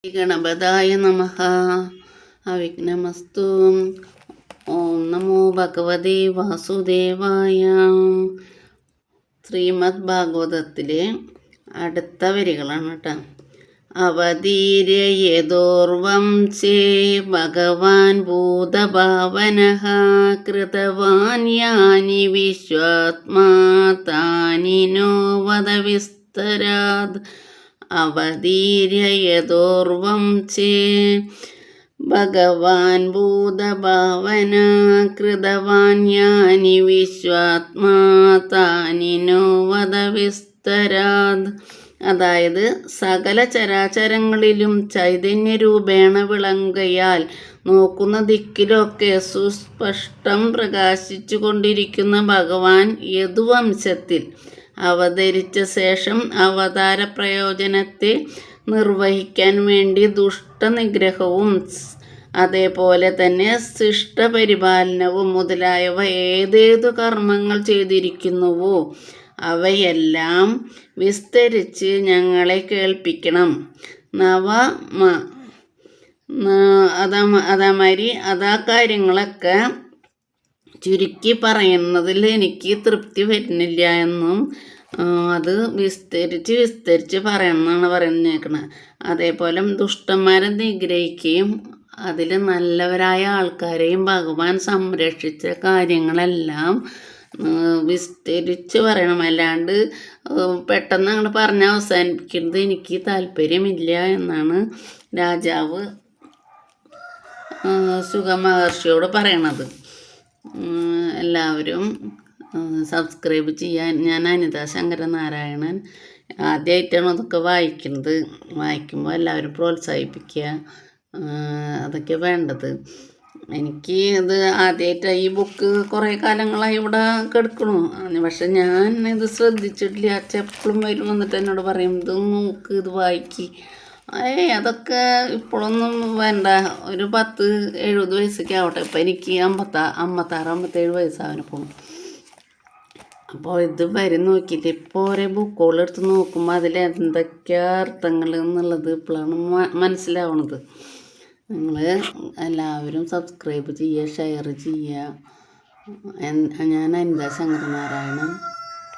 ഗണപതായ നമഃ. അവിഘ്നമസ്തു. ഓം നമോ ഭഗവതേ വാസുദേവായ. ശ്രീമദ് ഭാഗവതത്തിലെ അടുത്ത വരികളാണ് കേട്ടോ. അവതീര്യയേതോർവം ചേ ഭഗവാൻ ഭൂതഭാവനഃ കൃതവാൻ യാനി വിശ്വാത്മാ താനി നോ വദ വിസ്തരാത്. അവതീര്യയേതോർവം ചേ ഭഗവാൻ ഭൂതഭാവന കൃതവാൻ യാനി വിശ്വാത്മാ താനി നോ വദ വിസ്തരാത്. അതായത് സകല ചരാചരങ്ങളിലും ചൈതന്യരൂപേണ വിളങ്കയാൽ നോക്കുന്ന ദിക്കിലൊക്കെ സുസ്പഷ്ടം പ്രകാശിച്ചു കൊണ്ടിരിക്കുന്ന ഭഗവാൻ യദുവംശത്തിൽ അവതരിച്ച ശേഷം അവതാര പ്രയോജനത്തെ നിർവഹിക്കാൻ വേണ്ടി ദുഷ്ടനിഗ്രഹവും അതേപോലെ തന്നെ ശിഷ്ടപരിപാലനവും മുതലായവ ഏതേതു കർമ്മങ്ങൾ ചെയ്തിരിക്കുന്നുവോ അവയെല്ലാം വിസ്തരിച്ച് ഞങ്ങളെ കേൾപ്പിക്കണം. അതേമാതിരി കാര്യങ്ങളൊക്കെ ചുരുക്കി പറയുന്നതിൽ എനിക്ക് തൃപ്തി വരുന്നില്ല എന്നും അത് വിസ്തരിച്ച് പറയണമെന്നാണ് പറഞ്ഞേക്കണത്. അതേപോലെ ദുഷ്ടന്മാരെ നിഗ്രഹിക്കുകയും അതിൽ നല്ലവരായ ആൾക്കാരെയും ഭഗവാൻ സംരക്ഷിച്ച കാര്യങ്ങളെല്ലാം വിസ്തരിച്ച് പറയണം. അല്ലാണ്ട് പെട്ടെന്ന് അങ്ങോട്ട് പറഞ്ഞ് അവസാനിപ്പിക്കുന്നത് എനിക്ക് താല്പര്യമില്ല എന്നാണ് രാജാവ് സുഖമഹർഷിയോട് പറയണത്. എല്ലാവരും സബ്സ്ക്രൈബ് ചെയ്യാൻ. ഞാൻ അനിത ശങ്കരനാരായണൻ. ആദ്യമായിട്ടാണ് അതൊക്കെ വായിക്കുന്നത്. വായിക്കുമ്പോൾ എല്ലാവരും പ്രോത്സാഹിപ്പിക്കുക, അതൊക്കെ വേണ്ടത്. എനിക്ക് ഇത് ആദ്യമായിട്ട് ഈ ബുക്ക് കുറേ കാലങ്ങളായി ഇവിടെ കിടക്കണു. പക്ഷെ ഞാൻ ഇത് ശ്രദ്ധിച്ചിട്ടില്ല. എപ്പോഴും വരും വന്നിട്ട് എന്നോട് പറയും ഇത് നോക്ക്, ഇത് വായിക്ക്. അതൊക്കെ ഇപ്പോഴൊന്നും വേണ്ട. ഒരു 70-70 വയസ്സൊക്കെ ആവട്ടെ. ഇപ്പം എനിക്ക് 56-57 വയസ്സാവാൻ പോകും. അപ്പോൾ ഇത് വരും നോക്കിയിട്ട് ഇപ്പോൾ ഓരോ ബുക്കുകളെടുത്ത് നോക്കുമ്പോൾ അതിൽ എന്തൊക്കെയാണ് അർത്ഥങ്ങൾ എന്നുള്ളത് ഇപ്പോഴാണ് മനസ്സിലാവണത്. നിങ്ങൾ എല്ലാവരും സബ്സ്ക്രൈബ് ചെയ്യുക, ഷെയർ ചെയ്യുക. ഞാൻ അനിത ശങ്കരനാരായണൻ.